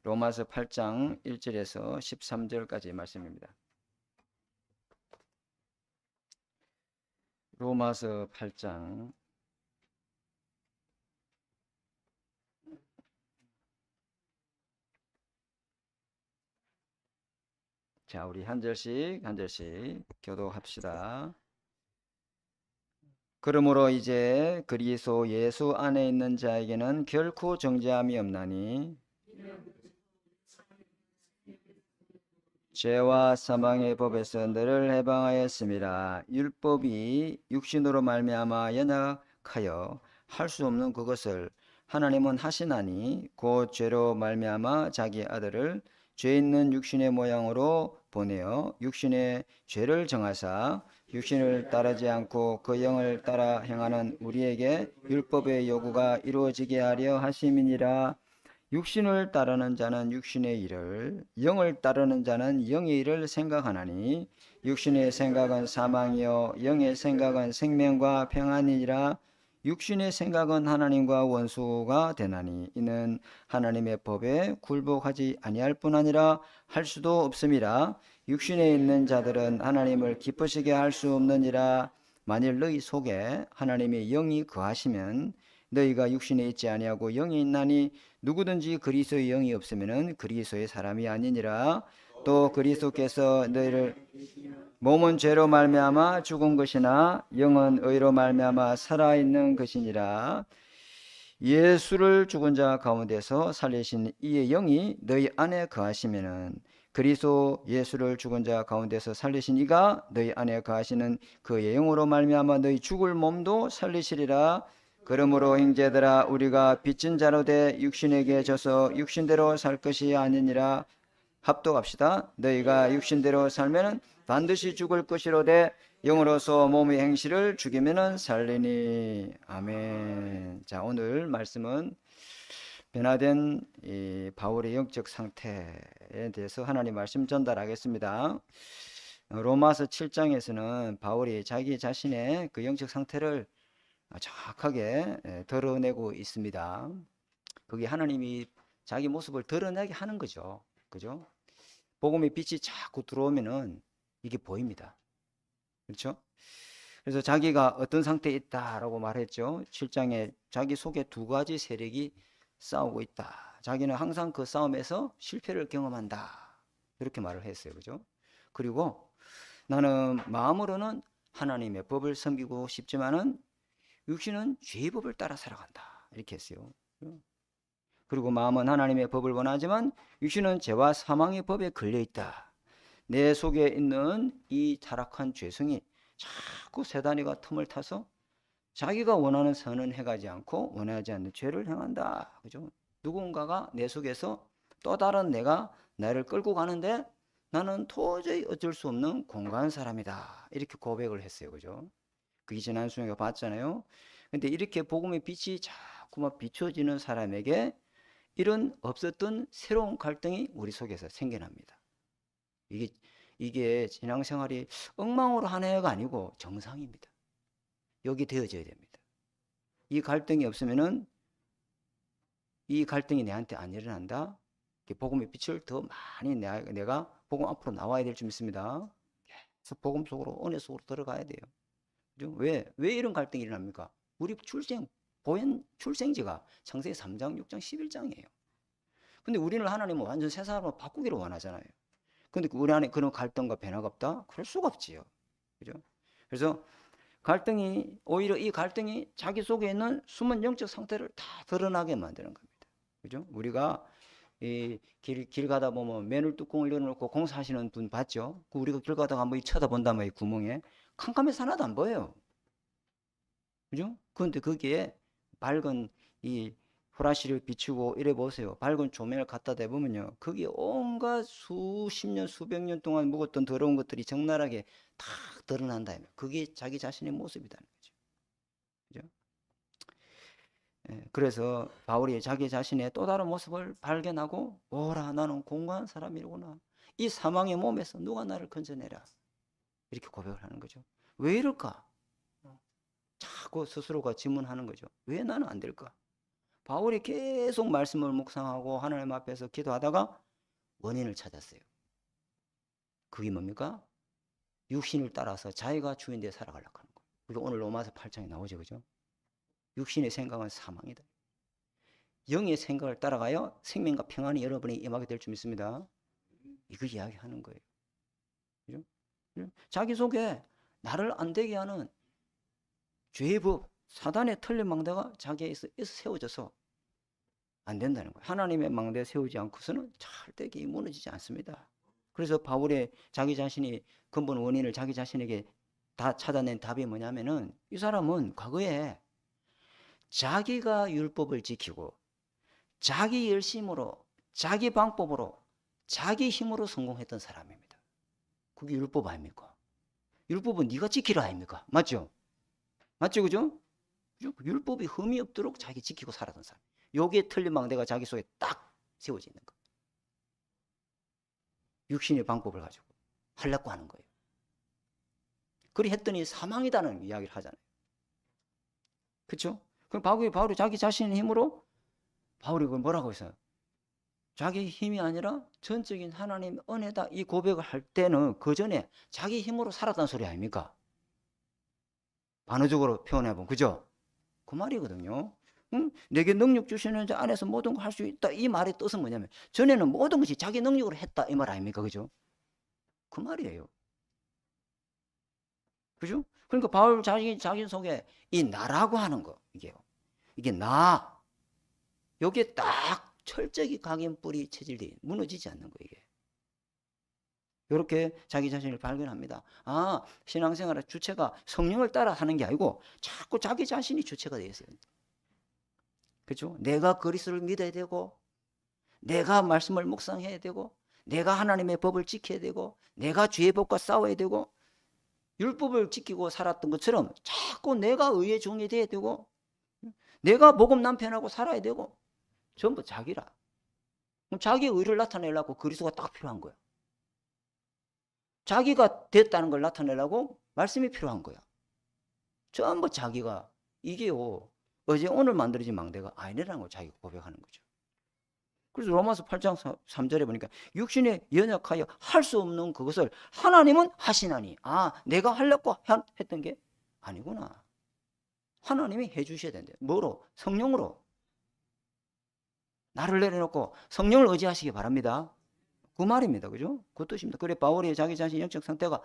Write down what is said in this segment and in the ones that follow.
로마서 8장 1절에서 13절까지 말씀입니다. 로마서 8장 자, 우리 한 절씩 교독합시다. 그러므로 이제 그리스도 예수 안에 있는 자에게는 결코 정죄함이 없나니 죄와 사망의 법에서 너를 해방하였음이라. 율법이 육신으로 말미암아 연약하여 할 수 없는 그것을 하나님은 하시나니 곧 죄로 말미암아 자기 아들을 죄 있는 육신의 모양으로 보내어 육신의 죄를 정하사 육신을 따르지 않고 그 영을 따라 행하는 우리에게 율법의 요구가 이루어지게 하려 하심이니라. 육신을 따르는 자는 육신의 일을, 영을 따르는 자는 영의 일을 생각하나니 육신의 생각은 사망이요 영의 생각은 생명과 평안이니라. 육신의 생각은 하나님과 원수가 되나니 이는 하나님의 법에 굴복하지 아니할 뿐 아니라 할 수도 없음이라. 육신에 있는 자들은 하나님을 기쁘시게 할 수 없느니라. 만일 너희 속에 하나님의 영이 거하시면 너희가 육신에 있지 아니하고 영이 있나니 누구든지 그리스도의 영이 없으면은 그리스도의 사람이 아니니라. 또 그리스도께서 너희를 몸은 죄로 말미암아 죽은 것이나 영은 의로 말미암아 살아 있는 것이니라. 예수를 죽은 자 가운데서 살리신 이의 영이 너희 안에 거하시면은 그리스도 예수를 죽은 자 가운데서 살리신 이가 너희 안에 거하시는 그의 영으로 말미암아 너희 죽을 몸도 살리시리라. 그러므로 형제들아 우리가 빚진 자로 돼 육신에게 져서 육신대로 살 것이 아니니라. 합독합시다. 너희가 육신대로 살면은 반드시 죽을 것이로되 영으로서 몸의 행실을 죽이면은 살리니. 아멘. 자, 오늘 말씀은 변화된 이 바울의 영적 상태에 대해서 하나님 말씀 전달하겠습니다. 로마서 7장에서는 바울이 자기 자신의 그 영적 상태를 정확하게 드러내고 있습니다. 그게 하나님이 자기 모습을 드러내게 하는 거죠. 그죠? 복음의 빛이 자꾸 들어오면은 이게 보입니다. 그렇죠? 그래서 자기가 어떤 상태에 있다라고 말했죠. 7장에 자기 속에 두 가지 세력이 싸우고 있다. 자기는 항상 그 싸움에서 실패를 경험한다. 이렇게 말을 했어요. 그죠? 그리고 나는 마음으로는 하나님의 법을 섬기고 싶지만은 육신은 죄의 법을 따라 살아간다. 이렇게 했어요. 그리고 마음은 하나님의 법을 원하지만 육신은 죄와 사망의 법에 걸려 있다. 내 속에 있는 이 타락한 죄성이 자꾸 세단이가 틈을 타서 자기가 원하는 선은 해가지 않고 원하지 않는 죄를 행한다. 그죠? 누군가가 내 속에서 또 다른 내가 나를 끌고 가는데 나는 도저히 어쩔 수 없는 공고한 사람이다. 이렇게 고백을 했어요. 그죠? 그게 지난 수요일에 봤잖아요. 근데 이렇게 복음의 빛이 자꾸만 비춰지는 사람에게 이런 없었던 새로운 갈등이 우리 속에서 생겨납니다. 이게 신앙생활이 엉망으로 하는 애가 아니고 정상입니다. 여기 되어져야 됩니다. 이 갈등이 없으면은 이 갈등이 내한테 안 일어난다. 복음의 빛을 더 많이 내가 복음 앞으로 나와야 될 줄 믿습니다. 그래서 복음 속으로 은혜 속으로 들어가야 돼요. 그죠? 왜 이런 갈등이 일어납니까? 우리 보현 출생지가 창세기 3장, 6장, 11장이에요. 근데 우리는 하나님은 완전 새 사람으로 바꾸기를 원하잖아요. 근데 우리 안에 그런 갈등과 변화가 없다? 그럴 수가 없지요. 그죠? 그래서 오히려 이 갈등이 자기 속에 있는 숨은 영적 상태를 다 드러나게 만드는 겁니다. 그죠? 우리가 길 가다 보면 맨홀 뚜껑을 열어놓고 공사하시는 분 봤죠? 우리가 길 가다가 한번 쳐다본다면 이 구멍에 캄캄해서 하나도 안 보여요. 그죠? 그런데 거기에 밝은 이 후라시를 비추고 이래 보세요. 밝은 조명을 갖다 대보면요. 거기에 온갖 수십 년, 수백 년 동안 묵었던 더러운 것들이 적나라하게 다 드러난다. 그게 자기 자신의 모습이라는 거죠. 그죠? 그래서 바울이 자기 자신의 또 다른 모습을 발견하고, 오라, 나는 공고한 사람이구나. 이 사망의 몸에서 누가 나를 건져내라. 이렇게 고백을 하는 거죠. 왜 이럴까? 자꾸 스스로가 질문하는 거죠. 왜 나는 안 될까? 바울이 계속 말씀을 묵상하고 하나님 앞에서 기도하다가 원인을 찾았어요. 그게 뭡니까? 육신을 따라서 자기가 주인되어 살아가려고 하는 거예요. 그게 오늘 로마서 8장에 나오죠. 그죠? 육신의 생각은 사망이다. 영의 생각을 따라가요 생명과 평안이 여러분이 임하게 될 줄 믿습니다. 이걸 이야기하는 거예요. 그죠? 자기 속에 나를 안 되게 하는 죄의 법, 사단의 틀린 망대가 자기에서 세워져서 안 된다는 거예요. 하나님의 망대에 세우지 않고서는 절대 무너지지 않습니다. 그래서 바울의 자기 자신이 근본 원인을 자기 자신에게 다 찾아낸 답이 뭐냐면은 이 사람은 과거에 자기가 율법을 지키고 자기 열심으로 자기 방법으로 자기 힘으로 성공했던 사람입니다. 그게 율법 아닙니까? 율법은 네가 지키라 아닙니까? 맞죠? 맞죠? 그죠? 율법이 흠이 없도록 자기 지키고 살았던 사람. 여기에 틀린 망대가 자기 속에 딱 세워져 있는 거. 육신의 방법을 가지고 하려고 하는 거예요. 그리 했더니 사망이다는 이야기를 하잖아요. 그렇죠? 그럼 바울이 자기 자신의 힘으로 바울이 그걸 뭐라고 했어요? 자기 힘이 아니라 전적인 하나님 은혜다 이 고백을 할 때는 그 전에 자기 힘으로 살았다는 소리 아닙니까? 반어적으로 표현해보면 그죠? 그 말이거든요. 응? 내게 능력 주시는 자 안에서 모든 걸 할 수 있다 이 말의 뜻은 뭐냐면 전에는 모든 것이 자기 능력으로 했다 이 말 아닙니까? 그죠? 그 말이에요. 그죠? 그러니까 바울 자기 속에 이 나라고 하는 거 이게 나 여기에 딱 철저히 각인뿔이 체질이 무너지지 않는 거 이게. 이렇게 자기 자신을 발견합니다. 아, 신앙생활의 주체가 성령을 따라 하는 게 아니고 자꾸 자기 자신이 주체가 되어 있어요. 그렇죠? 내가 그리스도를 믿어야 되고 내가 말씀을 묵상해야 되고 내가 하나님의 법을 지켜야 되고 내가 죄의 법과 싸워야 되고 율법을 지키고 살았던 것처럼 자꾸 내가 의의 종이 돼야 되고 내가 복음 남편하고 살아야 되고 전부 자기라. 그럼 자기 의를 나타내려고 그리스도가 딱 필요한 거야. 자기가 됐다는 걸 나타내려고 말씀이 필요한 거야. 전부 자기가 이게요. 어제 오늘 만들어진 망대가 아니라는 걸 자기가 고백하는 거죠. 그래서 로마서 8장 3절에 보니까 육신에 연약하여 할 수 없는 그것을 하나님은 하시나니 아 내가 하려고 했던 게 아니구나. 하나님이 해주셔야 된대요. 뭐로? 성령으로. 나를 내려놓고 성령을 의지하시기 바랍니다. 그 말입니다. 그죠? 그 뜻입니다. 그래 바울이 자기 자신 영적 상태가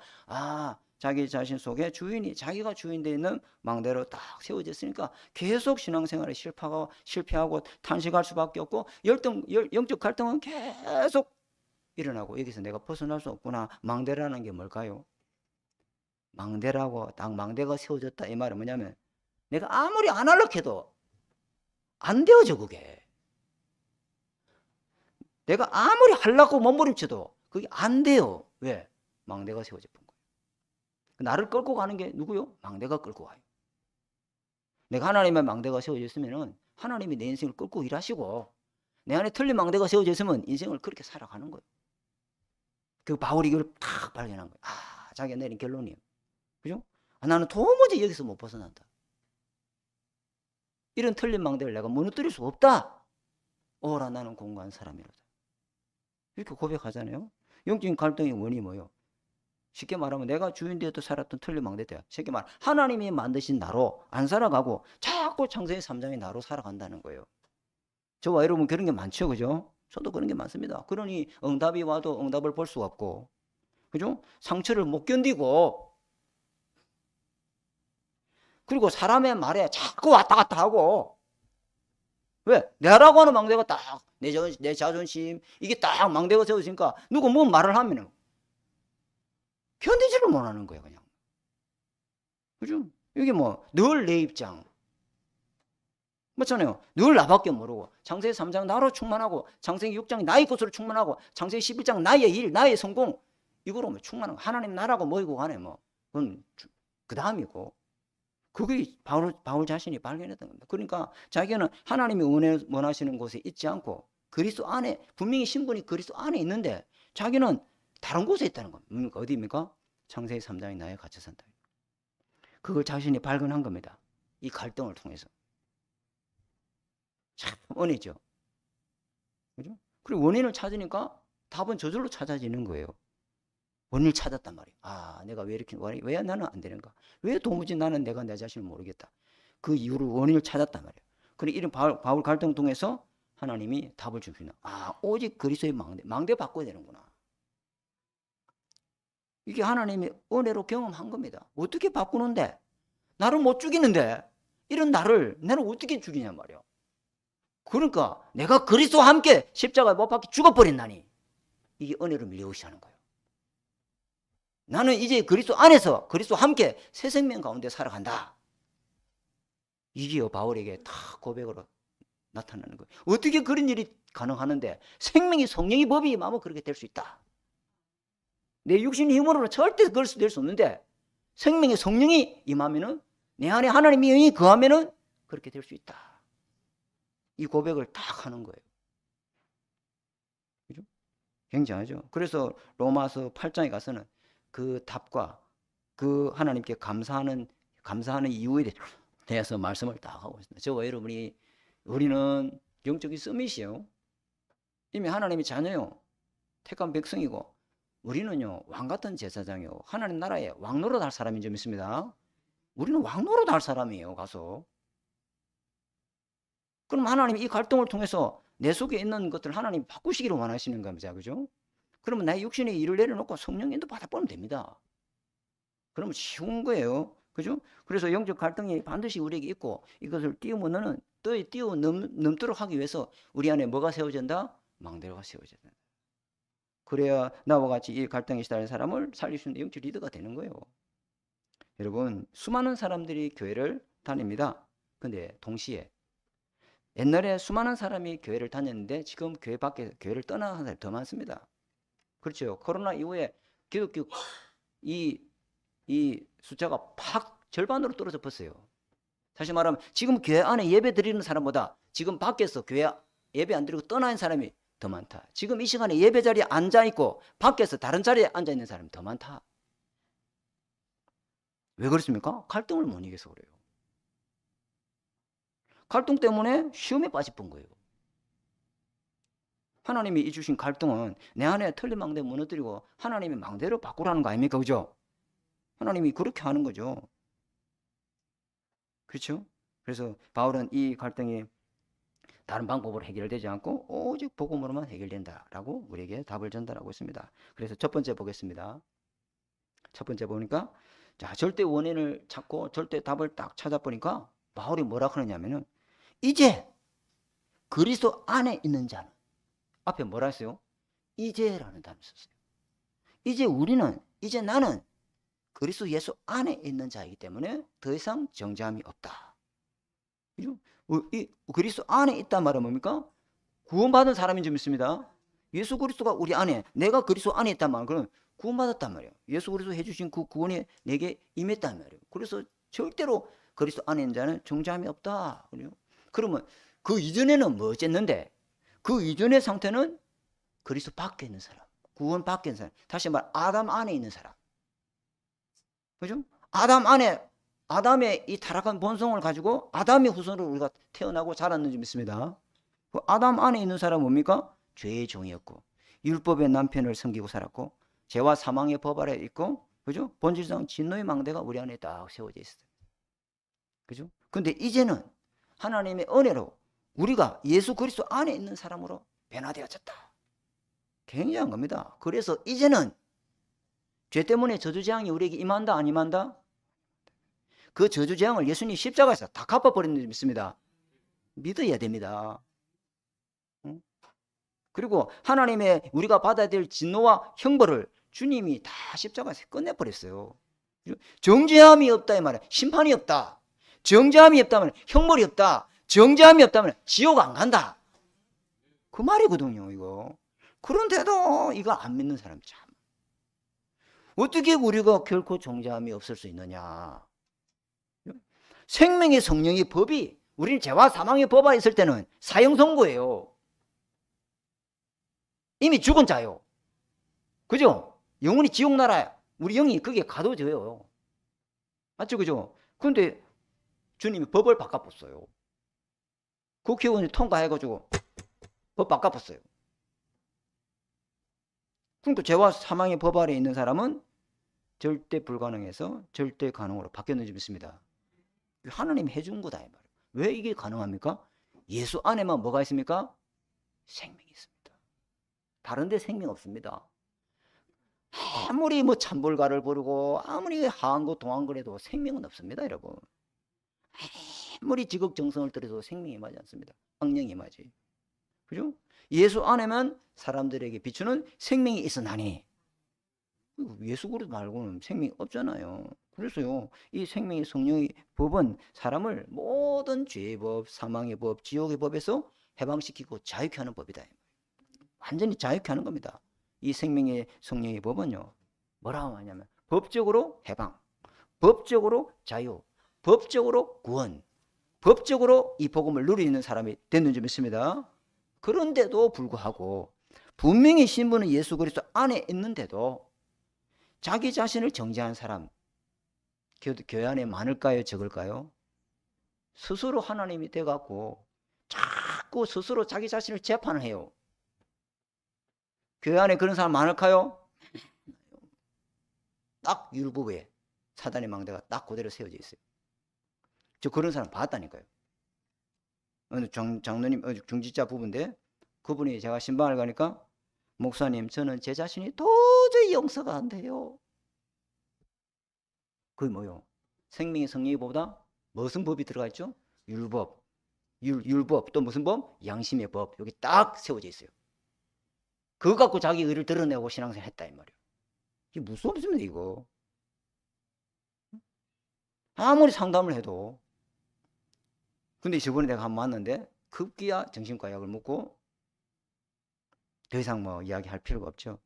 자기 자신 속에 주인이 자기가 주인되어 있는 망대로 딱 세워졌으니까 계속 신앙생활에 실패하고 탄식할 수밖에 없고 영적 갈등은 계속 일어나고 여기서 내가 벗어날 수 없구나. 망대라는 게 뭘까요? 망대라고 딱 망대가 세워졌다 이 말은 뭐냐면 내가 아무리 안 하려고 해도 안 되어져 그게. 내가 아무리 하려고 몸부림쳐도 그게 안 돼요. 왜? 망대가 세워져 본 거예요. 나를 끌고 가는 게 누구요? 망대가 끌고 가요. 내가 하나님의 망대가 세워져 있으면 하나님이 내 인생을 끌고 일하시고 내 안에 틀린 망대가 세워져 있으면 인생을 그렇게 살아가는 거예요. 그 바울이 이걸 딱 발견한 거예요. 자기가 내린 결론이에요. 그죠? 나는 도무지 여기서 못 벗어난다. 이런 틀린 망대를 내가 무너뜨릴 수 없다. 오라 나는 공고한 사람이로다. 이렇게 고백하잖아요. 영적인 갈등의 원인이 뭐예요? 쉽게 말하면 내가 주인 되어도 살았던 틀린 망대다. 쉽게 말하면 하나님이 만드신 나로 안 살아가고 자꾸 창세기 3장의 나로 살아간다는 거예요. 저와 여러분 그런 게 많죠. 그죠? 저도 그런 게 많습니다. 그러니 응답이 와도 응답을 볼 수가 없고 그죠? 상처를 못 견디고 그리고 사람의 말에 자꾸 왔다 갔다 하고 왜? 내라고 하는 망대가 딱 내 자존심 이게 딱 망대가 세워지니까 누구 뭐 말을 하면 견디지를 못하는 거예요. 그냥 그죠? 이게 뭐 늘 내 입장 맞잖아요. 늘 나밖에 모르고 창세기 3장 나로 충만하고 창세기 6장 나의 것으로 충만하고 창세기 11장 나의 일 나의 성공 이거로 뭐 충만한 거 하나님 나라고 모이고 가네 뭐 그건 그 다음이고 그게 바울 자신이 발견했던 겁니다. 그러니까 자기는 하나님이 원하시는 곳에 있지 않고 그리스도 안에 분명히 신분이 그리스도 안에 있는데 자기는 다른 곳에 있다는 겁니다. 어디입니까? 창세기 3장이 나에 갇혀 산다. 그걸 자신이 발견한 겁니다. 이 갈등을 통해서. 참 은혜죠. 그죠? 그리고 원인을 찾으니까 답은 저절로 찾아지는 거예요. 원인을 찾았단 말이에요. 아, 내가 왜 이렇게, 왜 나는 안 되는가? 왜 도무지 나는 내가 내 자신을 모르겠다. 그 이유를 원인을 찾았단 말이에요. 그리고 이런 바울 갈등 통해서 하나님이 답을 주시나. 아, 오직 그리스도의 망대 바꿔야 되는구나. 이게 하나님이 은혜로 경험한 겁니다. 어떻게 바꾸는데? 나를 못 죽이는데 이런 나를 어떻게 죽이냐 말이야. 그러니까 내가 그리스도와 함께 십자가에 못 박혀 죽어버린다니. 이게 은혜로 밀려오시는 거예요. 나는 이제 그리스도 안에서 그리스도와 함께 새 생명 가운데 살아간다. 이게 바울에게 다 고백으로 나타나는 거예요. 어떻게 그런 일이 가능하는데 생명이 성령의 법이 임하면 그렇게 될 수 있다. 내 육신의 힘으로는 절대 그럴 수 될 수 없는데 생명의 성령이 임하면은 내 안에 하나님의 영이 거하면은 그렇게 될 수 있다. 이 고백을 딱 하는 거예요. 그죠? 굉장하죠. 그래서 로마서 8장에 가서는 그 답과 그 하나님께 감사하는 이유에 대해서 말씀을 딱 하고 있습니다. 저와 여러분이 우리는 영적인 서밋이요. 이미 하나님의 자녀요. 택한 백성이고 우리는요 왕같은 제사장이요. 하나님 나라에 왕노릇 할 사람인 점 있습니다. 우리는 왕노릇 할 사람이에요. 가서. 그럼 하나님이 이 갈등을 통해서 내 속에 있는 것들 하나님 바꾸시기를 원하시는 겁니다. 그죠? 그러면 나의 육신의 일을 내려놓고 성령 인도 받아보면 됩니다. 그러면 쉬운 거예요. 그죠? 그래서 영적 갈등이 반드시 우리에게 있고 이것을 뛰어넘도록 하기 위해서 우리 안에 뭐가 세워진다? 망대가 세워져야 된다. 그래야 나와 같이 이 갈등에 시달린 사람을 살릴 수 있는 영적 리더가 되는 거예요. 여러분, 수많은 사람들이 교회를 다닙니다. 근데 동시에 옛날에 수많은 사람이 교회를 다녔는데 지금 교회 밖에 교회를 떠나는 사람이 더 많습니다. 그렇죠. 코로나 이후에 기독교 이 숫자가 팍 절반으로 떨어져 버렸어요. 다시 말하면 지금 교회 안에 예배 드리는 사람보다 지금 밖에서 교회 예배 안 드리고 떠나는 사람이 더 많다. 지금 이 시간에 예배 자리에 앉아있고 밖에서 다른 자리에 앉아있는 사람이 더 많다. 왜 그렇습니까? 갈등을 못 이겨서 그래요. 갈등 때문에 시험에 빠져본 거예요. 하나님이 이 주신 갈등은 내 안에 틀린 망대 무너뜨리고 하나님의 망대로 바꾸라는 거 아닙니까? 그죠? 하나님이 그렇게 하는 거죠. 그렇죠? 그래서 바울은 이 갈등이 다른 방법으로 해결되지 않고 오직 복음으로만 해결된다라고 우리에게 답을 전달하고 있습니다. 그래서 첫 번째 보겠습니다. 첫 번째 보니까 자, 절대 원인을 찾고 절대 답을 딱 찾아보니까 바울이 뭐라 하느냐면은 이제 그리스도 안에 있는 자는 앞에 뭐라 했어요? 이제라는 단어 썼어요. 이제 나는 그리스도 예수 안에 있는 자이기 때문에 더 이상 정죄함이 없다. 그리스도 안에 있단 말은 뭡니까? 구원받은 사람인 줄 믿습니다. 예수 그리스도가 우리 안에, 내가 그리스도 안에 있단 말은 그럼 구원받았단 말이에요. 예수 그리스도 해주신 그 구원이 내게 임했단 말이에요. 그래서 절대로 그리스도 안에 있는 자는 정죄함이 없다. 그러면 그 이전에는 뭐 어쨌는데? 그 이전의 상태는 그리스도 밖에 있는 사람, 구원 밖에 있는 사람, 다시 말해 아담 안에 있는 사람. 그죠? 아담의 이 타락한 본성을 가지고 아담의 후손으로 우리가 태어나고 자랐는지 믿습니다. 그 아담 안에 있는 사람은 뭡니까? 죄의 종이었고 율법의 남편을 섬기고 살았고 죄와 사망의 법 아래 있고, 그죠? 본질상 진노의 망대가 우리 안에 딱 세워져 있어요. 그죠? 근데 이제는 하나님의 은혜로 우리가 예수 그리스도 안에 있는 사람으로 변화되어졌다. 굉장한 겁니다. 그래서 이제는 죄 때문에 저주재앙이 우리에게 임한다 안 임한다? 그 저주재앙을 예수님 십자가에서 다 갚아버렸는지 믿습니다. 믿어야 됩니다. 그리고 하나님의 우리가 받아야 될 진노와 형벌을 주님이 다 십자가에서 끝내버렸어요. 정죄함이 없다 이 말이야. 심판이 없다. 정죄함이 없다면 형벌이 없다. 정죄함이 없다면 지옥 안 간다. 그 말이거든요, 이거. 그런데도 이거 안 믿는 사람이 참. 어떻게 우리가 결코 정죄함이 없을 수 있느냐? 생명의 성령의 법이 우리는 죄와 사망의 법 안에 있을 때는 사형 선고예요. 이미 죽은 자요. 그죠? 영원히 지옥 나라에 우리 영이 거기에 가둬져요. 맞죠? 그죠? 근데 주님이 법을 바꿔봤어요. 국회의원이 통과해가지고 법 바꿔봤어요. 그러니까 죄와 사망의 법 아래 있는 사람은 절대 불가능해서 절대 가능으로 바뀌었는지 믿습니다. 하나님이 해준 거다 이 말이에요. 왜 이게 가능합니까? 예수 안에만 뭐가 있습니까? 생명이 있습니다. 다른 데 생명 없습니다. 아무리 뭐 찬불가를 부르고 아무리 하한고 동한고 해도 생명은 없습니다, 여러분. 아무리 지극정성을 들여도 생명이 임하지 않습니다. 성령이 임하지. 그죠? 예수 안에만 사람들에게 비추는 생명이 있으나니 예수 그리스도 말고는 생명이 없잖아요. 그래서요, 이 생명의 성령의 법은 사람을 모든 죄의 법, 사망의 법, 지옥의 법에서 해방시키고 자유케 하는 법이다. 완전히 자유케 하는 겁니다. 이 생명의 성령의 법은요, 뭐라고 하냐면 법적으로 해방, 법적으로 자유, 법적으로 구원, 법적으로 이 복음을 누리는 사람이 됐는 줄 믿습니다. 그런데도 불구하고 분명히 신분은 예수 그리스도 안에 있는데도 자기 자신을 정죄한 사람 교회 안에 많을까요? 적을까요? 스스로 하나님이 돼갖고 자꾸 스스로 자기 자신을 재판을 해요. 교회 안에 그런 사람 많을까요? 딱 율법에 사단의 망대가 딱 그대로 세워져 있어요. 저 그런 사람 봤다니까요. 어느 장로님, 중직자 부부인데 그분이 제가 신방을 가니까 목사님, 저는 제 자신이 도저히 용서가 안 돼요. 그게 뭐요? 생명의 성령보다 무슨 법이 들어가 있죠? 율법. 율법. 또 무슨 법? 양심의 법. 여기 딱 세워져 있어요. 그거 갖고 자기 의를 드러내고 신앙생활 했다 이 말이에요. 이게 무슨 없습니다 이거. 아무리 상담을 해도. 근데 저번에 내가 한번 만났는데 급기야 정신과 약을 먹고 더 이상 뭐 이야기할 필요가 없죠.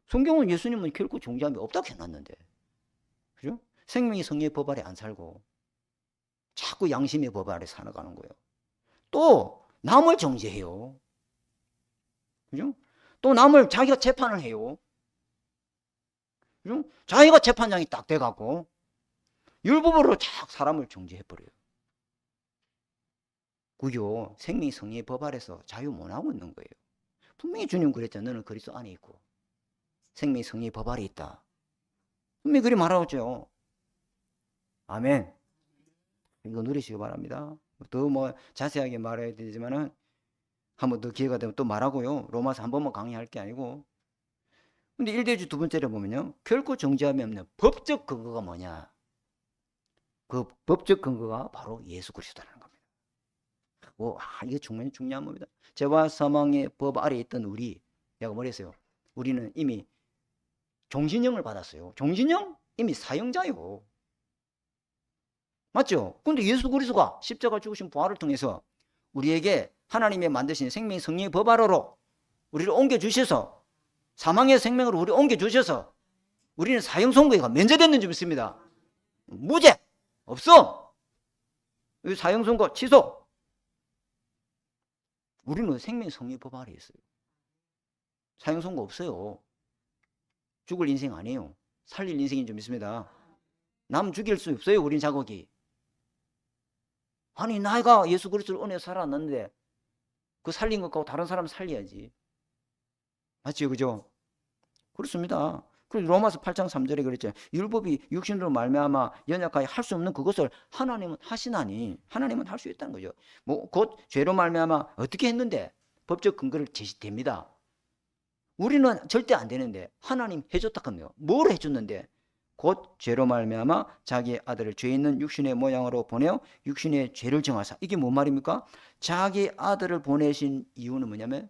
성경은 예수님은 결코 종자함이 없다고 해놨는데, 그죠? 생명의 성령의 법 아래 안 살고 자꾸 양심의 법 아래 살아가는 거예요. 또 남을 정죄해요. 그죠? 또 남을 자기가 재판을 해요. 그죠? 자기가 재판장이 딱 돼갖고 율법으로 착 사람을 정죄해버려요. 그죠? 생명의 성령의 법 아래서 자유 못하고 있는 거예요. 분명히 주님 그랬잖아요. 너는 그리스도 안에 있고 생명의 성령의 법 아래 있다. 분명히 그리 말하죠. 아멘. 이거 누리시기 바랍니다. 더 뭐 자세하게 말해야 되지만은 한번 더 기회가 되면 또 말하고요. 로마서 한 번만 강의할 게 아니고. 근데 1대주 두 번째로 보면요, 결코 정죄함이 없는 법적 근거가 뭐냐? 그 법적 근거가 바로 예수 그리스도라는 겁니다. 이게 정말 중요한 겁니다. 죄와 사망의 법 아래 있던 우리, 내가 뭐랬어요? 우리는 이미 종신형을 받았어요. 종신형? 이미 사형자요. 맞죠? 근데 예수 그리스도가 십자가 죽으신 부활을 통해서 우리에게 하나님의 만드신 생명의 성령의 법 아래로 우리를 옮겨주셔서 사망의 생명으로 우리를 옮겨주셔서 우리는 사형 선고가 면제됐는 줄 믿습니다. 무죄! 없어! 사형 선고 취소! 우리는 생명의 성령의 법 아래에 있어요. 사형 선고 없어요. 죽을 인생 아니에요. 살릴 인생인 줄 믿습니다. 남 죽일 수 없어요. 우린 자국이. 아니 나이가 예수 그리스도를 은혜로 살아났는데 그 살린 것 갖고 다른 사람 살려야지. 맞죠? 그죠? 그렇습니다. 그래서 로마서 8장 3절에 그랬죠. 율법이 육신으로 말미암아 연약하게 할 수 없는 그것을 하나님은 하시나니, 하나님은 할 수 있다는 거죠. 뭐 곧 죄로 말미암아 어떻게 했는데 법적 근거를 제시됩니다. 우리는 절대 안 되는데 하나님 해줬다 하네요. 뭘 해줬는데? 곧 죄로 말미암아 자기의 아들을 죄 있는 육신의 모양으로 보내어 육신의 죄를 정하사. 이게 뭔 말입니까? 자기 아들을 보내신 이유는 뭐냐면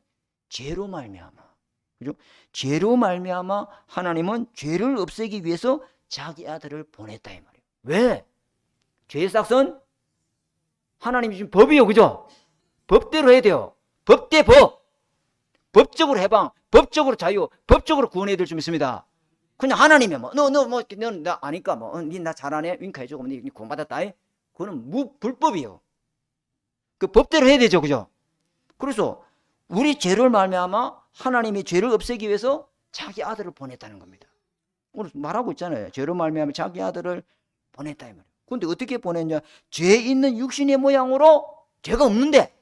죄로 말미암아. 그죠? 죄로 말미암아 하나님은 죄를 없애기 위해서 자기 아들을 보냈다 이 말이에요. 왜? 죄의 싹은 하나님이 주신 법이요. 그죠? 법대로 해야 돼요. 법 대 법. 법적으로 해방, 법적으로 자유, 법적으로 구원해야 될 줄 믿습니다. 그냥 하나님이 너는 나 아니까 니 나 잘하네 윙크해주고 니 구원받았다. 그거는 불법이에요. 그 법대로 해야 되죠. 그죠? 그래서 우리 죄를 말미암아 하나님이 죄를 없애기 위해서 자기 아들을 보냈다는 겁니다. 오늘 말하고 있잖아요. 죄로 말미암아 자기 아들을 보냈다 이 말이에요. 근데 어떻게 보냈냐? 죄 있는 육신의 모양으로 죄가 없는데,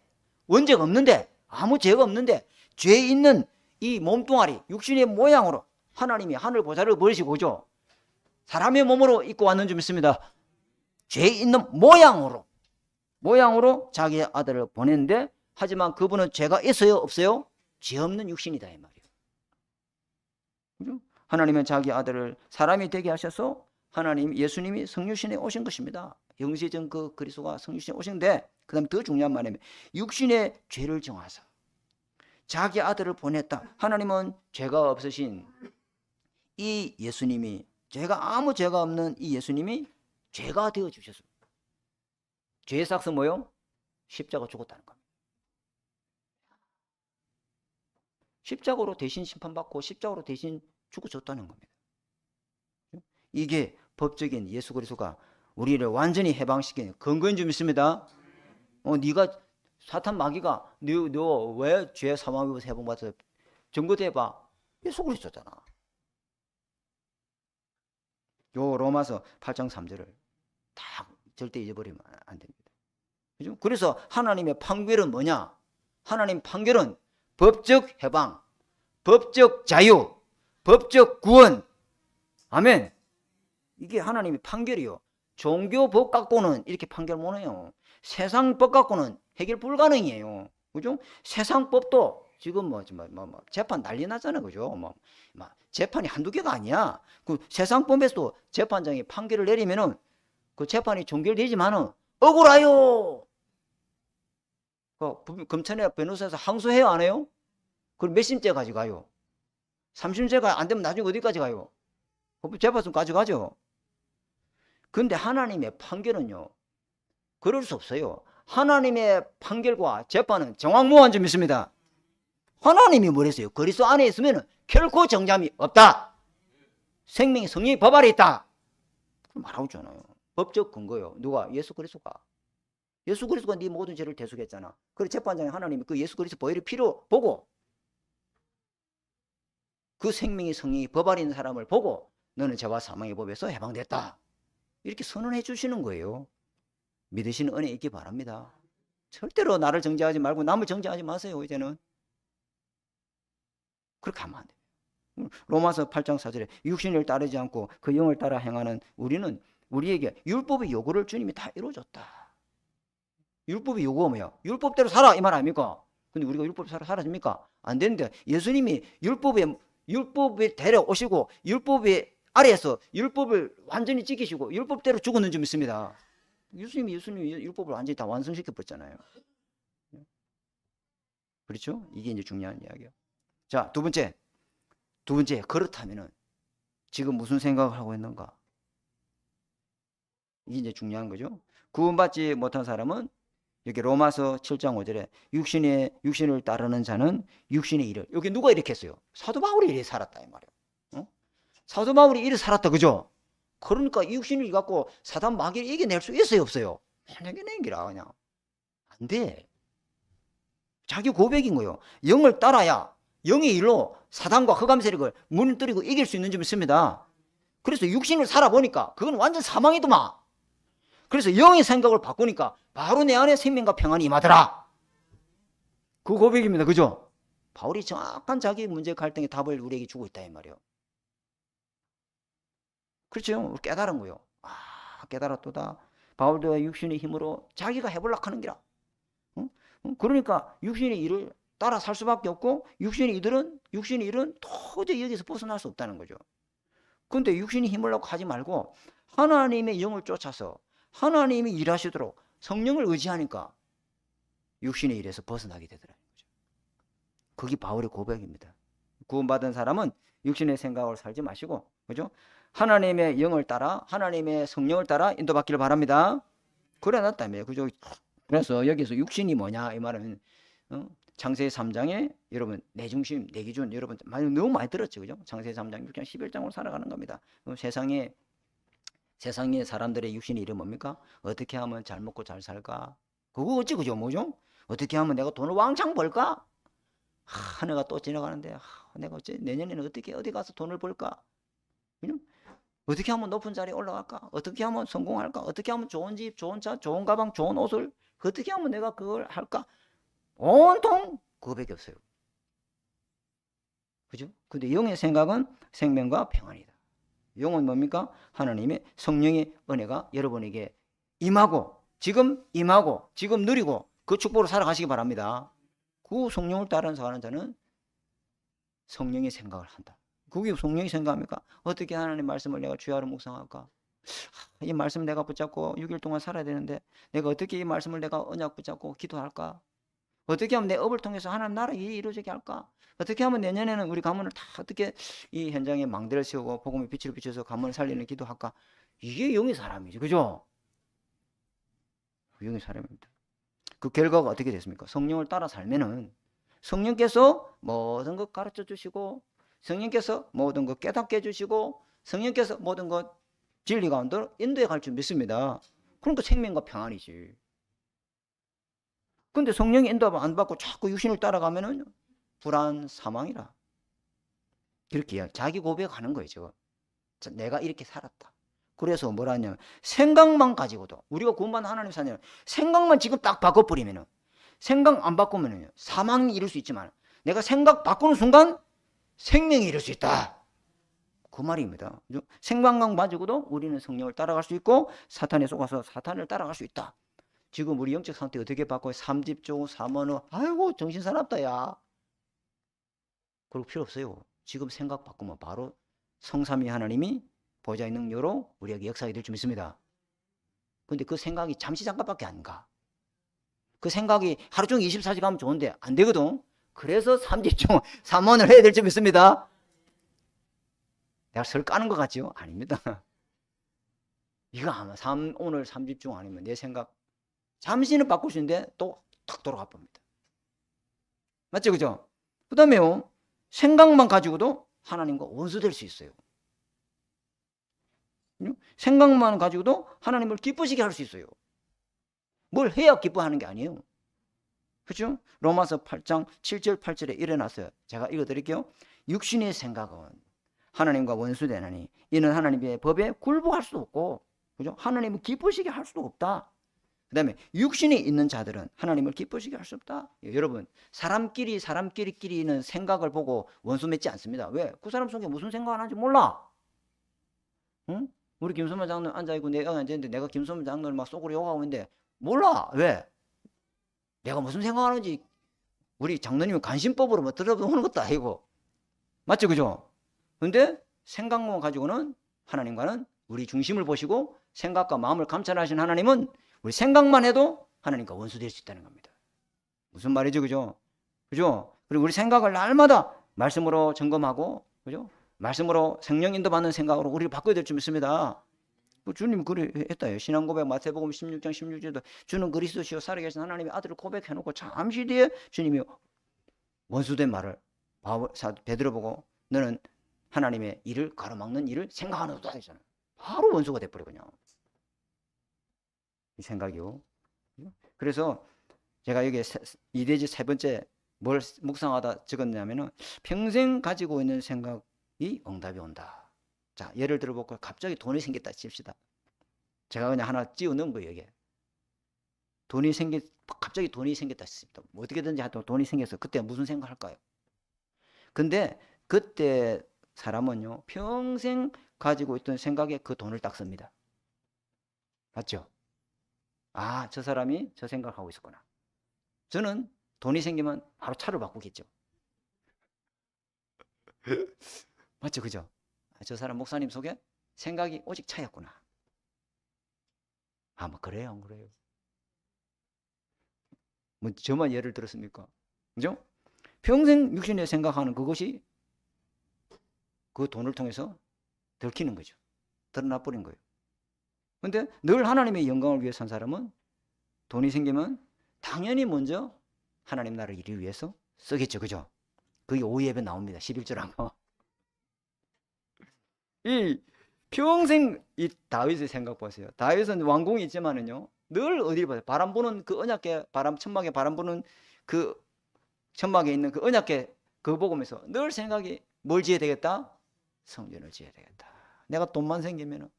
원죄가 없는데, 아무 죄가 없는데 죄 있는 이 몸뚱아리 육신의 모양으로 하나님이 하늘 보좌를 버리시고 오죠. 사람의 몸으로 입고 왔는 줄 믿습니다. 죄 있는 모양으로 자기 아들을 보냈는데, 하지만 그분은 죄가 있어요 없어요? 죄 없는 육신이다 이 말이에요. 그죠? 하나님은 자기 아들을 사람이 되게 하셔서 하나님 예수님이 성육신에 오신 것입니다. 영세전 그 그리스도가 성육신에 오신데, 그 다음에 더 중요한 말이면 육신의 죄를 정하사 자기 아들을 보냈다. 하나님은 죄가 없으신 이 예수님이, 아무 죄가 없는 이 예수님이 죄가 되어 주셨습니다. 죄의 삭스 뭐요? 십자가 죽었다는 겁니다. 십자가로 대신 심판받고 십자가로 대신 죽어졌다는 겁니다. 이게 법적인 예수 그리스도가 우리를 완전히 해방시키는 근거인 줄 믿습니다. 네가 사탄 마귀가 너 왜 죄 사망 입어서 해방받아서 증거대봐. 예수 그리스도잖아. 요 로마서 8장 3절을 다 절대 잊어버리면 안 됩니다. 그죠? 그래서 하나님의 판결은 뭐냐? 하나님 판결은 법적 해방, 법적 자유, 법적 구원. 아멘. 이게 하나님의 판결이요. 종교 법 갖고는 이렇게 판결 못해요. 세상 법 갖고는 해결 불가능이에요. 그죠? 세상 법도 지금 재판 난리 났잖아요. 그죠? 재판이 한두 개가 아니야. 그 세상 법에서도 재판장이 판결을 내리면은 그 재판이 종결되지만은 억울해요. 검찰이나 변호사에서 항소해요, 안 해요? 그럼 몇 심째까지 가요? 3심째가 안 되면 나중에 어디까지 가요? 재판소까지 가죠. 근데 하나님의 판결은요, 그럴 수 없어요. 하나님의 판결과 재판은 정확무한 점 있습니다. 하나님이 뭐랬어요? 그리스도 안에 있으면 결코 정잠이 없다. 생명이 성령이 법 아래 있다. 말하고 있잖아요. 법적 근거요. 누가? 예수 그리스도가. 예수 그리스도가 네 모든 죄를 대속했잖아. 그래서 재판장이 하나님이 그 예수 그리스도 보혈의 피로 보고, 그 생명이 성령이 법 아래 있는 사람을 보고 너는 죄와 사망의 법에서 해방됐다. 이렇게 선언해 주시는 거예요. 믿으시는 은혜 있기 바랍니다. 절대로 나를 정죄하지 말고 남을 정죄하지 마세요. 이제는 그렇게 하면 안 돼요. 로마서 8장 4절에 육신을 따르지 않고 그 영을 따라 행하는 우리는, 우리에게 율법의 요구를 주님이 다 이루어줬다. 율법의 요구가 뭐야? 율법대로 살아 이 말 아닙니까? 근데 우리가 율법대로 살아줍니까? 안 되는데, 예수님이 율법에 데려오시고 율법의 아래에서 율법을 완전히 지키시고 율법대로 죽었는 줄 믿습니다. 예수님이 율법을 완전히 다 완성시켜 버렸잖아요. 그렇죠? 이게 이제 중요한 이야기예요. 자, 두 번째, 그렇다면은 지금 무슨 생각을 하고 있는가? 이게 이제 중요한 거죠. 구원받지 못한 사람은 여기 로마서 7장 5절에 육신을 따르는 자는 육신의 일을, 여기 누가 이렇게 했어요? 사도 바울이 이렇게 살았다 이 말이에요. 사도 바울이 이렇게 살았다, 그죠? 그러니까 이 육신을 갖고 사단 마귀를 이겨낼 수 있어요 없어요? 이겨낸 기라 그냥 안 돼. 자기 고백인 거예요. 영을 따라야 영의 일로 사단과 흑암 세력을 무너뜨리고 이길 수 있는 줄 믿습니다. 그래서 육신을 살아보니까 그건 완전 사망이더만. 그래서 영의 생각을 바꾸니까 바로 내 안에 생명과 평안이 임하더라. 그 고백입니다. 그죠? 바울이 정확한 자기 문제 갈등의 답을 우리에게 주고 있다 이 말이에요. 그렇죠? 깨달은 거예요. 깨달았도다. 바울도 육신의 힘으로 자기가 해보려고 하는 기라. 그러니까 육신의 일을 따라 살 수밖에 없고, 육신의 일은 도저히 여기서 벗어날 수 없다는 거죠. 그런데 육신의 힘을 놓고 하지 말고 하나님의 영을 쫓아서 하나님이 일하시도록 성령을 의지하니까 육신의 일에서 벗어나게 되더라는 거죠. 그게 바울의 고백입니다. 구원받은 사람은 육신의 생각을 살지 마시고, 그죠? 하나님의 영을 따라, 하나님의 성령을 따라 인도받기를 바랍니다. 그래 놨다며, 그죠? 그래서 여기서 육신이 뭐냐 이 말은 창세기 3장에 여러분 내 중심, 내 기준 여러분 너무 많이 들었죠, 그죠? 창세기 3장, 6장, 11장으로 살아가는 겁니다. 세상에 사람들의 육신의 일은 뭡니까? 어떻게 하면 잘 먹고 잘 살까? 그거 어찌 그죠? 뭐죠? 어떻게 하면 내가 돈을 왕창 벌까? 한 해가 또 지나가는데 내가 어째 내년에는 어디 가서 돈을 벌까? 그죠? 어떻게 하면 높은 자리에 올라갈까? 어떻게 하면 성공할까? 어떻게 하면 좋은 집, 좋은 차, 좋은 가방, 좋은 옷을 어떻게 하면 내가 그걸 할까? 온통 그거밖에 없어요. 그죠? 근데 영의 생각은 생명과 평안이다. 영은 뭡니까? 하나님의 성령의 은혜가 여러분에게 임하고 지금 누리고 그 축복으로 살아가시기 바랍니다. 그 성령을 따르는 자는 성령의 생각을 한다. 그게 성령이 생각합니까? 어떻게 하나님 말씀을 내가 주야로 묵상할까? 이 말씀 내가 붙잡고 6일 동안 살아야 되는데 내가 어떻게 이 말씀을 내가 언약 붙잡고 기도할까? 어떻게 하면 내 업을 통해서 하나님 나라 일이 이루어지게 할까? 어떻게 하면 내년에는 우리 가문을 다 어떻게 이 현장에 망대를 세우고 복음의 빛을 비춰서 가문을 살리는 기도할까? 이게 영의 사람이죠. 그죠? 영의 사람입니다. 그 결과가 어떻게 됐습니까? 성령을 따라 살면은 성령께서 모든 것 가르쳐 주시고 성령께서 모든 것 깨닫게 해주시고 성령께서 모든 것 진리 가운데로 인도해 갈 줄 믿습니다. 그러니까 생명과 평안이지. 근데 성령의 인도 안 받고 자꾸 육신을 따라가면은 불안, 사망이라. 그렇게 자기 고백하는 거예요. 저거. 내가 이렇게 살았다. 그래서 뭐라 하냐면 생각만 가지고도 우리가 구원받는 하나님 사냐면 생각만 지금 딱 바꿔버리면은 생각 안 바꾸면은 사망이 이룰 수 있지만 내가 생각 바꾸는 순간 생명이 이룰 수 있다. 그 말입니다. 생각만 가지고도 우리는 성령을 따라갈 수 있고 사탄에 속아서 사탄을 따라갈 수 있다. 지금 우리 영적 상태 어떻게 바꿔요? 삼집중, 삼원어. 아이고 정신 사납다 야. 그럴 필요 없어요. 지금 생각 바꾸면 바로 성삼위 하나님이 보좌의 능력으로 우리에게 역사하게 될 줄 믿습니다. 근데 그 생각이 잠시 잠깐밖에 안 가. 그 생각이 하루 종일 24시간 가면 좋은데 안 되거든. 그래서 삼집중, 삼원을 해야 될 줄 믿습니다. 내가 설 까는 것 같지요? 아닙니다. 이거 아마 오늘 삼집중 아니면 내 생각 잠시는 바꿀 수 있는데 또 탁 돌아가 봅니다. 맞죠? 그죠? 그 다음에요. 생각만 가지고도 하나님과 원수될 수 있어요. 생각만 가지고도 하나님을 기쁘시게 할 수 있어요. 뭘 해야 기뻐하는 게 아니에요. 그렇죠? 로마서 8장 7절 8절에 일어났어요. 제가 읽어드릴게요. 육신의 생각은 하나님과 원수되나니 이는 하나님의 법에 굴복할 수 없고, 그죠? 하나님을 기쁘시게 할 수도 없다. 그 다음에 육신이 있는 자들은 하나님을 기쁘시게 할 수 없다. 여러분 사람끼리는 생각을 보고 원수 맺지 않습니다. 왜? 그 사람 속에 무슨 생각을 하는지 몰라. 응? 우리 김선만 장로님 앉아있고 내가 앉아있는데 내가 김선만 장로를 막 속으로 욕하고 있는데 몰라. 왜? 내가 무슨 생각하는지 우리 장로님은 간신법으로 뭐 들어보는 것도 아니고. 맞죠? 그죠? 근데 생각만 가지고는 하나님과는 우리 중심을 보시고 생각과 마음을 감찰하신 하나님은 우리 생각만 해도 하나님과 원수될 수 있다는 겁니다. 무슨 말이죠? 그죠? 그죠? 그리고 우리 생각을 날마다 말씀으로 점검하고, 그죠? 말씀으로 성령 인도 받는 생각으로 우리를 바꿔야 될 줄 믿습니다. 주님 그래 했다요. 신앙 고백 마태복음 16장 16절도 주는 그리스도시요 살아계신 하나님의 아들을 고백해놓고 잠시 뒤에 주님이 원수된 말을 베드로 보고 너는 하나님의 일을 가로막는 일을 생각하는도다 했잖아요. 바로 원수가 돼버려 그냥. 이 생각이요. 그래서 제가 여기 이대지 세 번째 뭘 묵상하다 적었냐면은 평생 가지고 있는 생각이 응답이 온다. 자, 예를 들어볼까요? 갑자기 돈이 생겼다 칩시다. 제가 그냥 하나 찌워 넣은 거예요, 이게. 갑자기 돈이 생겼다 칩시다. 뭐 어떻게든지 하여튼 돈이 생겨서 그때 무슨 생각을 할까요? 근데 그때 사람은요, 평생 가지고 있던 생각에 그 돈을 딱 씁니다. 맞죠? 아, 저 사람이 저 생각하고 있었구나. 저는 돈이 생기면 바로 차를 바꾸겠죠. 맞죠? 그죠? 저 사람 목사님 속에 생각이 오직 차였구나. 아, 뭐 그래요, 안 그래요? 뭐 저만 예를 들었습니까? 그죠? 평생 육신에 생각하는 그것이 그 돈을 통해서 들키는 거죠. 드러나 버린 거예요. 근데 늘 하나님의 영광을 위해 산 사람은 돈이 생기면 당연히 먼저 하나님 나라를 이루기 위해서 쓰겠죠. 그죠? 그게 오예배 나옵니다. 11절하고. 이 평생 이 다윗의 생각 보세요. 다윗은 왕궁이 있지만은요, 늘 어디 봐요? 바람 부는 그 언약궤, 천막에 바람 부는 그 천막에 있는 그 언약궤 그거 보면서 늘 생각이 뭘 지어야 되겠다? 성전을 지어야 되겠다. 내가 돈만 생기면은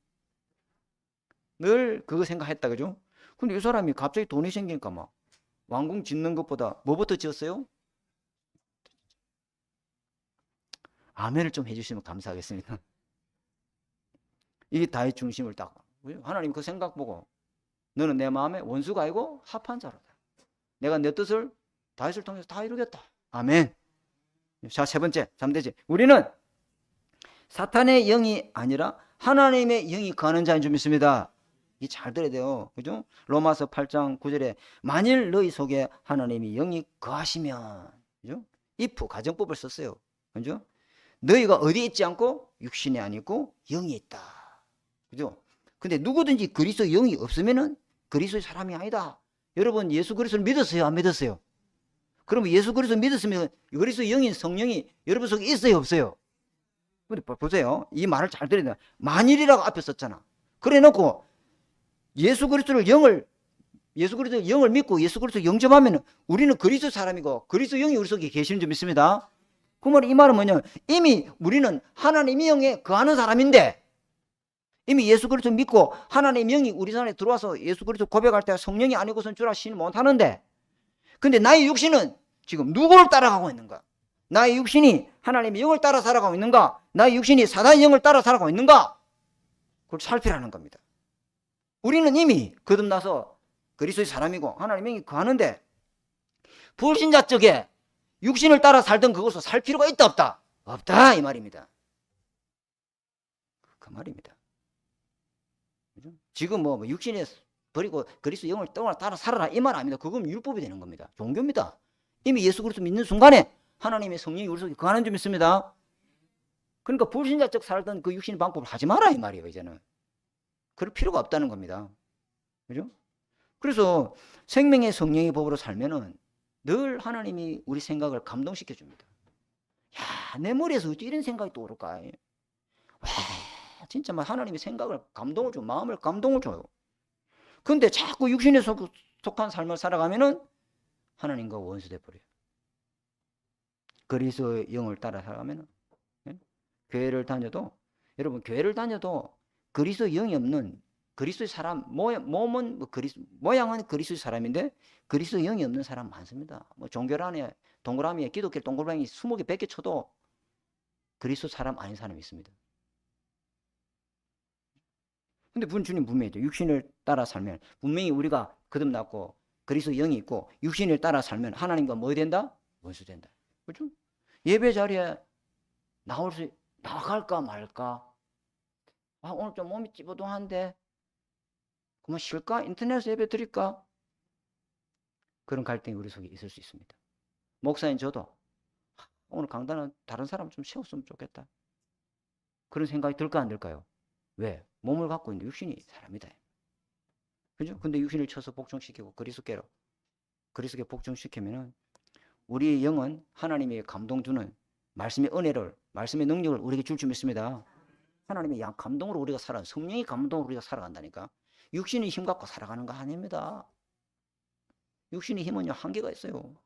늘 그거 생각했다. 그죠? 근데 이 사람이 갑자기 돈이 생기니까 막 왕궁 짓는 것보다 뭐부터 지었어요? 아멘을 좀 해주시면 감사하겠습니다. 이게 다윗 중심을 딱 하나님 그 생각 보고 너는 내 마음에 원수가 아니고 합한 자로다. 내가 내 뜻을 다윗을 통해서 다 이루겠다. 아멘. 자, 세 번째 잠대지. 우리는 사탄의 영이 아니라 하나님의 영이 거하는 자인 줄 믿습니다. 이 잘 들어야 돼요. 그죠? 로마서 8장 9절에 만일 너희 속에 하나님이 영이 거하시면, 그죠? if 가정법을 썼어요. 그죠? 너희가 어디에 있지 않고 육신에 아니고 영이 있다. 그죠? 근데 누구든지 그리스도 영이 없으면은 그리스도의 사람이 아니다. 여러분 예수 그리스도를 믿었어요? 안 믿었어요? 그러면 예수 그리스도 믿었으면 그리스도 영인 성령이 여러분 속에 있어요? 없어요? 근데 보세요. 이 말을 잘 들어야 돼. 만일이라고 앞에 썼잖아. 그래 놓고 예수 그리스도의 영을 믿고 예수 그리스도 영접하면 우리는 그리스도 사람이고 그리스도 영이 우리 속에 계시는 줄 믿습니다. 그 말, 이 말은 뭐냐면 이미 우리는 하나님의 영에 거하는 사람인데 이미 예수 그리스도 믿고 하나님의 영이 우리 안에 들어와서 예수 그리스도 고백할 때 성령이 아니고선 주라 시인 못하는데, 근데 나의 육신은 지금 누구를 따라가고 있는가? 나의 육신이 하나님의 영을 따라 살아가고 있는가? 나의 육신이 사단의 영을 따라 살아가고 있는가? 그걸 살피라는 겁니다. 우리는 이미 거듭나서 그리스도의 사람이고 하나님의 영이 거하는데 불신자 쪽에 육신을 따라 살던 그것을 살 필요가 있다 없다? 없다, 이 말입니다. 그 말입니다. 그죠? 지금 뭐 육신에 버리고 그리스도 영을 따라 살아라 이 말 아닙니다. 그건 율법이 되는 겁니다. 종교입니다. 이미 예수 그리스도 믿는 순간에 하나님의 성령이 우리 속에 거하는 줄 믿습니다. 그러니까 불신자적 살던 그 육신의 방법을 하지 마라 이 말이에요. 이제는 그럴 필요가 없다는 겁니다. 그죠? 그래서 생명의 성령의 법으로 살면은 늘 하나님이 우리 생각을 감동시켜 줍니다. 야, 내 머리에서 어찌 이런 생각이 또 오를까? 와, 진짜 막 하나님의 생각을 감동을 줘, 마음을 감동을 줘요. 근데 자꾸 육신에 속한 삶을 살아가면은 하나님과 원수돼 버려요. 그리스도의 영을 따라 살아가면은, 교회를 다녀도, 여러분 교회를 다녀도 그리스도의 영이 없는 그리스도의 사람, 몸은 모양은 그리스도의 사람인데 그리스도의 영이 없는 사람 많습니다. 뭐 종교 안에 동그라미에 기독교 동그라미 20개 100개 쳐도 그리스도 사람 아닌 사람이 있습니다. 근데 주님 분명히죠. 육신을 따라 살면 분명히 우리가 거듭났고 그리스도 영이 있고 육신을 따라 살면 하나님과 뭐 된다? 원수 된다. 그렇죠? 예배 자리에 나갈까 말까? 아, 오늘 좀 몸이 찌뿌둥한데 그만 쉴까? 인터넷에서 예배 드릴까? 그런 갈등이 우리 속에 있을 수 있습니다. 목사인 저도 오늘 강단은 다른 사람 좀 세웠으면 좋겠다. 그런 생각이 들까 안 들까요? 왜? 몸을 갖고 있는 육신이 사람이다. 그죠? 근데 육신을 쳐서 복종시키고 그리스도께 복종시키면은 우리의 영은 하나님의 감동 주는 말씀의 은혜를, 말씀의 능력을 우리에게 줄 줄 믿습니다. 하나님의 감동으로 우리가 성령의 감동으로 우리가 살아간다니까. 육신의 힘 갖고 살아가는 거 아닙니다. 육신의 힘은요, 한계가 있어요.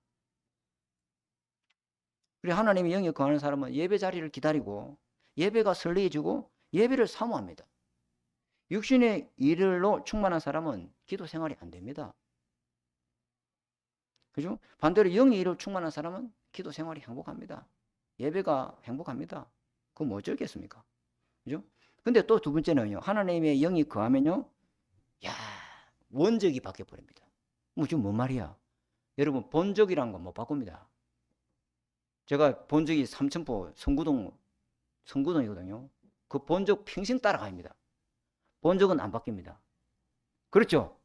그리고 하나님의 영에 거하는 사람은 예배 자리를 기다리고 예배가 설레해지고 예배를 사모합니다. 육신의 일로 충만한 사람은 기도 생활이 안 됩니다. 그죠? 반대로 영의 일로 충만한 사람은 기도 생활이 행복합니다. 예배가 행복합니다. 그건 뭐 어쩌겠습니까? 그죠? 근데 또 두 번째는요, 하나님의 영이 거하면요, 야, 원적이 바뀌어 버립니다. 뭐 지금 뭔 말이야? 여러분, 본적이란 건 못 바꿉니다. 제가 본적이 삼천포 성구동이거든요. 그 본적 평생 따라갑니다. 본적은 안 바뀝니다. 그렇죠?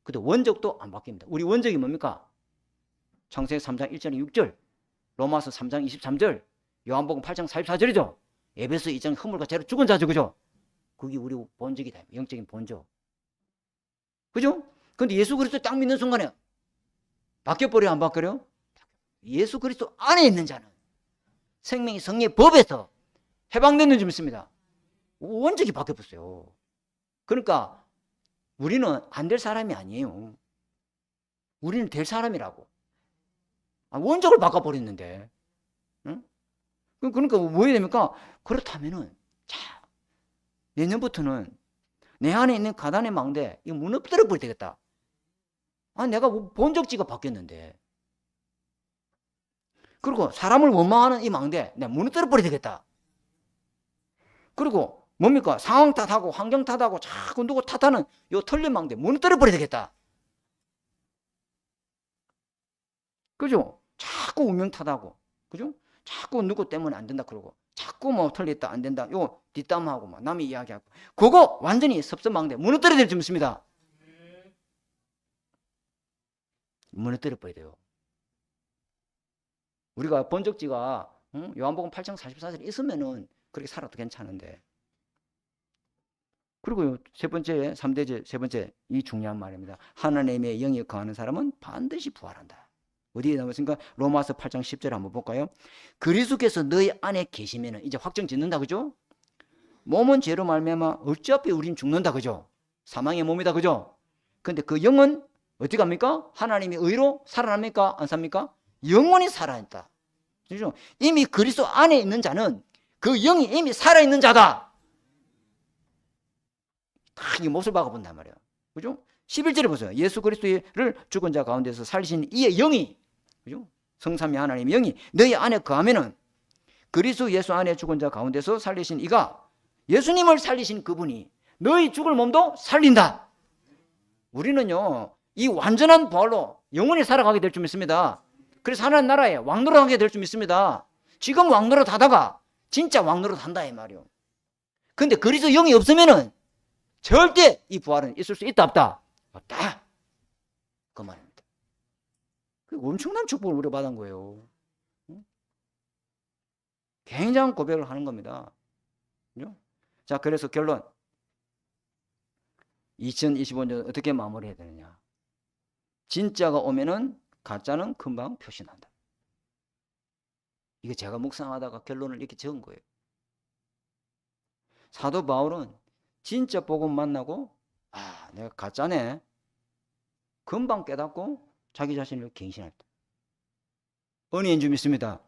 근데 원적도 안 바뀝니다. 우리 원적이 뭡니까? 창세기 3장 1절 6절, 로마서 3장 23절, 요한복음 8장 44절이죠. 에베소 2장 허물과 죄로 죽은 자죠. 그죠? 그게 우리 본적이다. 영적인 본적. 그죠? 근데 예수 그리스도 딱 믿는 순간에 바뀌어버려요? 안 바뀌어요? 예수 그리스도 안에 있는 자는 생명의 성령의 법에서 해방되는 줄 믿습니다. 원적이 바뀌어버렸어요. 그러니까 우리는 안 될 사람이 아니에요. 우리는 될 사람이라고. 원적을 바꿔버렸는데. 응? 그러니까 뭐 해야 됩니까? 그렇다면은, 자, 내년부터는 내 안에 있는 가난의 망대, 이거 무너뜨려 버려야 되겠다. 아, 내가 본적지가 바뀌었는데. 그리고 사람을 원망하는 이 망대 내가 무너뜨려 버려야 되겠다. 그리고 뭡니까? 상황 탓하고 환경 탓하고 자꾸 누구 탓하는 요 틀린 망대 무너뜨려 버려야 되겠다. 그죠? 자꾸 운명 탓하고, 그죠? 자꾸 누구 때문에 안 된다 그러고, 자꾸 뭐 틀렸다 안 된다 요 뒷담하고 막 남이 이야기하고, 그거 완전히 섭섭망대 무너뜨려야 될 줄 믿습니다. 무너뜨려 버려야 돼요. 우리가 본적지가 요한복음 8장 44절에 있으면은 그렇게 살아도 괜찮은데. 그리고 세 번째, 3대제 세 번째, 이 중요한 말입니다. 하나님의 영이 거하는 사람은 반드시 부활한다. 어디에 나왔습니까? 로마서 8장 10절 한번 볼까요? 그리스도께서 너희 안에 계시면은 이제 확정 짓는다, 그죠? 몸은 죄로 말미암아 어차피 우린 죽는다, 그죠? 사망의 몸이다, 그죠? 근데 그 영은 어떻게 합니까? 하나님의 의로 살아납니까? 안 삽니까? 영원히 살아있다. 그죠? 이미 그리스도 안에 있는 자는 그 영이 이미 살아있는 자다. 이 못을 박아본단 말이에요. 그죠? 11절에 보세요. 예수 그리스도를 죽은 자 가운데서 살리신 이의 영이, 그죠? 성삼위 하나님의 영이 너희 안에 거하면은 그리스도 예수 안에 죽은 자 가운데서 살리신 이가, 예수님을 살리신 그분이 너희 죽을 몸도 살린다. 우리는요, 이 완전한 부활로 영원히 살아가게 될 줄 믿습니다. 그래서 하나님 나라에 왕노릇하게 될 줄 믿습니다. 지금 왕노릇 하다가 진짜 왕노릇 한다 이 말이요. 근데 그리스도 영이 없으면은 절대 이 부활은 있을 수 있다 없다? 없다. 그 말입니다. 그 엄청난 축복을 우리가 받은 거예요. 굉장한 고백을 하는 겁니다. 그죠? 자, 그래서 결론. 2025년 어떻게 마무리해야 되느냐? 진짜가 오면은 가짜는 금방 표시난다. 이거 제가 묵상하다가 결론을 이렇게 적은 거예요. 사도 바울은 진짜 복음 만나고, 아, 내가 가짜네. 금방 깨닫고 자기 자신을 갱신했다. 은혜인 줄 믿습니다.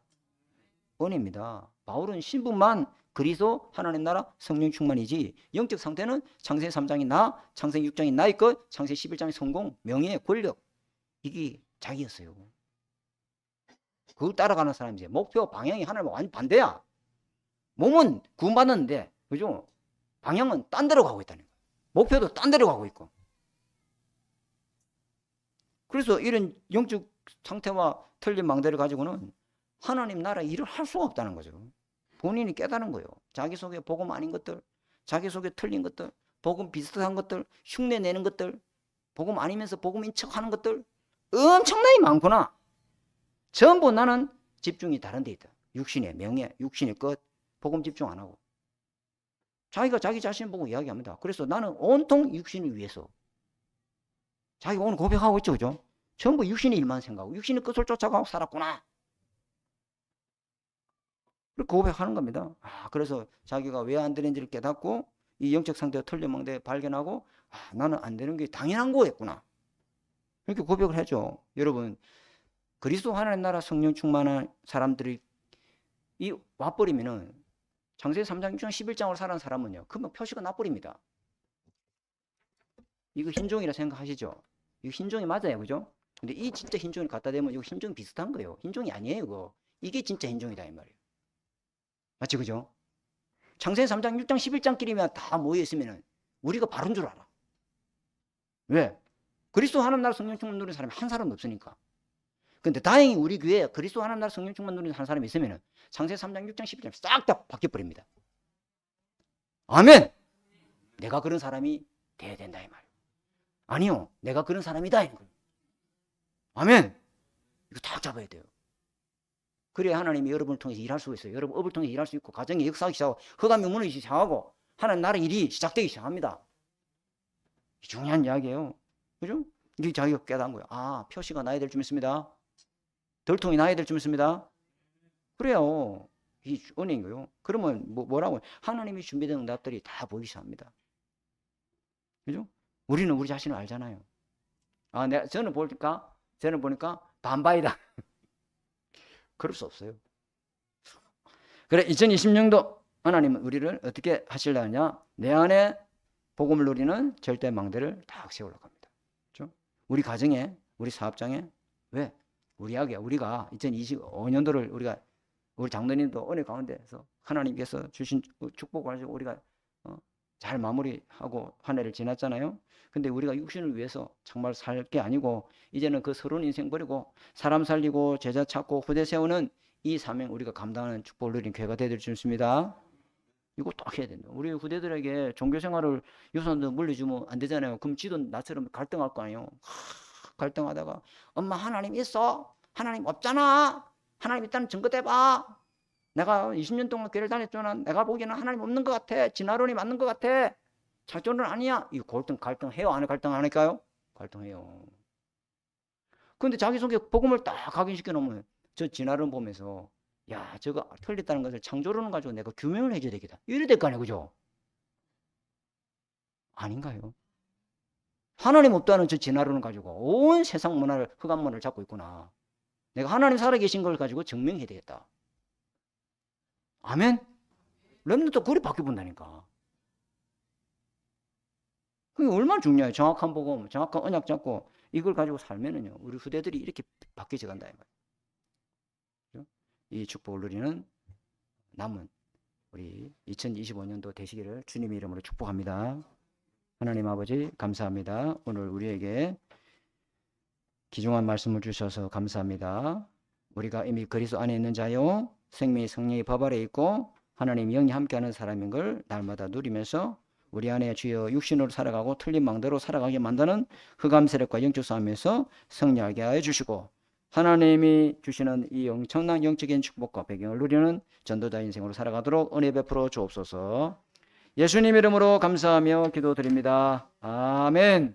은혜입니다. 바울은 신분만 그리스도 하나님 나라 성령 충만이지, 영적 상태는 창세기 3장이 나, 창세기 6장이 나의 것, 창세기 11장이 성공, 명예, 권력, 이게 자기였어요. 그걸 따라가는 사람이지. 목표 방향이 하나님과 완전 반대야. 몸은 구원받았는데, 그죠? 방향은 딴 데로 가고 있다는 거예요. 목표도 딴 데로 가고 있고. 그래서 이런 영적 상태와 틀린 망대를 가지고는 하나님 나라 일을 할 수가 없다는 거죠. 본인이 깨달은 거예요. 자기 속에 복음 아닌 것들, 자기 속에 틀린 것들, 복음 비슷한 것들, 흉내 내는 것들, 복음 아니면서 복음인 척하는 것들 엄청나게 많구나. 전부 나는 집중이 다른 데 있다. 육신의 명예, 육신의 것, 복음 집중 안 하고. 자기가 자기 자신 보고 이야기합니다. 그래서 나는 온통 육신을 위해서. 자기가 오늘 고백하고 있죠, 그죠? 전부 육신의 일만 생각하고 육신의 끝을 쫓아가고 살았구나. 그렇게 고백하는 겁니다. 아, 그래서 자기가 왜 안 되는지를 깨닫고 이 영적 상태가 틀린 망대 발견하고, 아, 나는 안 되는 게 당연한 거였구나. 이렇게 고백을 하죠. 여러분, 그리스도 하나님 나라 성령 충만한 사람들이 이 와버리면은, 창세기 3장 6장 11장으로 살아는 사람은요, 금방 표시가 나버립니다. 이거 흰종이라 생각하시죠? 이거 흰종이 맞아요, 그죠? 근데 이 진짜 흰종을 갖다 대면 이거 흰종 비슷한 거예요. 흰종이 아니에요, 이거. 이게 진짜 흰종이다 이 말이에요. 맞지, 그죠? 창세기 3장 6장 11장끼리면 다 모여있으면 우리가 바른 줄 알아. 왜? 그리스도 하나님 나라 성령 충만 누리는 사람이 한 사람도 없으니까. 근데 다행히 우리 교회에 그리스도 하나님 나라 성령 충만 누리는 한 사람이 있으면 창세기 3장 6장 11장 싹 다 바뀌어버립니다. 아멘. 내가 그런 사람이 돼야 된다 이 말이에요. 아니요, 내가 그런 사람이다 이런 거예요. 아멘. 이거 딱 잡아야 돼요. 그래야 하나님이 여러분을 통해서 일할 수 있어요. 여러분 업을 통해서 일할 수 있고, 가정이 역사하기 시작하고, 흑암의 문을 시작하고, 하나님 나라 일이 시작되기 시작합니다. 중요한 이야기예요. 그죠? 이게 자기가 깨달은 거예요. 아, 표시가 나야 될 줄 믿습니다. 덜통이 나야 될 줄 믿습니다. 그래요. 이게 은혜인 거예요. 그러면 뭐라고? 하나님이 준비된 응답들이 다 보이기 시작합니다. 그죠? 우리는 우리 자신을 알잖아요. 아, 저는 보니까 반바이다. 그럴 수 없어요. 그래, 2020년도 하나님은 우리를 어떻게 하시려냐? 내 안에 복음을 누리는 절대 망대를 딱 세우려고 합니다. 그렇죠? 우리 가정에, 우리 사업장에. 왜? 우리가 2025년도를 우리 장로님도 은혜 가운데서 하나님께서 주신 축복을 가지고 우리가 잘 마무리하고 한 해를 지났잖아요. 근데 우리가 육신을 위해서 정말 살 게 아니고 이제는 그 서러운 인생 버리고 사람 살리고 제자 찾고 후대 세우는 이 사명 우리가 감당하는 축복을 누린 교회가 되어줄 수 있습니다. 이거 딱 해야 된다. 우리 후대들에게 종교 생활을 유산도 물려주면 안 되잖아요. 그럼 지도 나처럼 갈등할 거 아니에요. 갈등하다가 엄마 하나님 있어? 하나님 없잖아. 하나님 있다는 증거 대봐. 내가 20년 동안 교회를 다녔지만 내가 보기에는 하나님 없는 것 같아. 진화론이 맞는 것 같아. 작전은 아니야. 이 갈등해요? 안 갈등 안 할까요? 갈등해요. 그런데 자기소개 복음을 딱 각인시켜 놓으면 저 진화론 보면서 야 저거 틀렸다는 것을 창조론을 가지고 내가 규명을 해줘야 되겠다. 이래 될 거 아니에요. 그죠? 아닌가요? 하나님 없다는 저 진화론을 가지고 온 세상 문화를 흑암문을 잡고 있구나. 내가 하나님 살아계신 걸 가지고 증명해야 되겠다. 아멘? 렘넌트 그리 바뀌어본다니까. 그게 얼마나 중요해요. 정확한 복음, 정확한 언약 잡고 이걸 가지고 살면은요. 우리 후대들이 이렇게 바뀌어져 간다. 이 축복을 누리는 남은 우리 2025년도 되시기를 주님의 이름으로 축복합니다. 하나님 아버지 감사합니다. 오늘 우리에게 귀중한 말씀을 주셔서 감사합니다. 우리가 이미 그리스도 안에 있는 자요 생명의 성령의 법 아래 있고 하나님 영이 함께하는 사람인 걸 날마다 누리면서 우리 안에 주여 육신으로 살아가고 틀린 망대로 살아가게 만드는 흑암 세력과 영적 싸움에서 승리하게 하여 주시고 하나님이 주시는 이 엄청난 영적인 축복과 배경을 누리는 전도자 인생으로 살아가도록 은혜 베풀어 주옵소서. 예수님 이름으로 감사하며 기도드립니다. 아멘.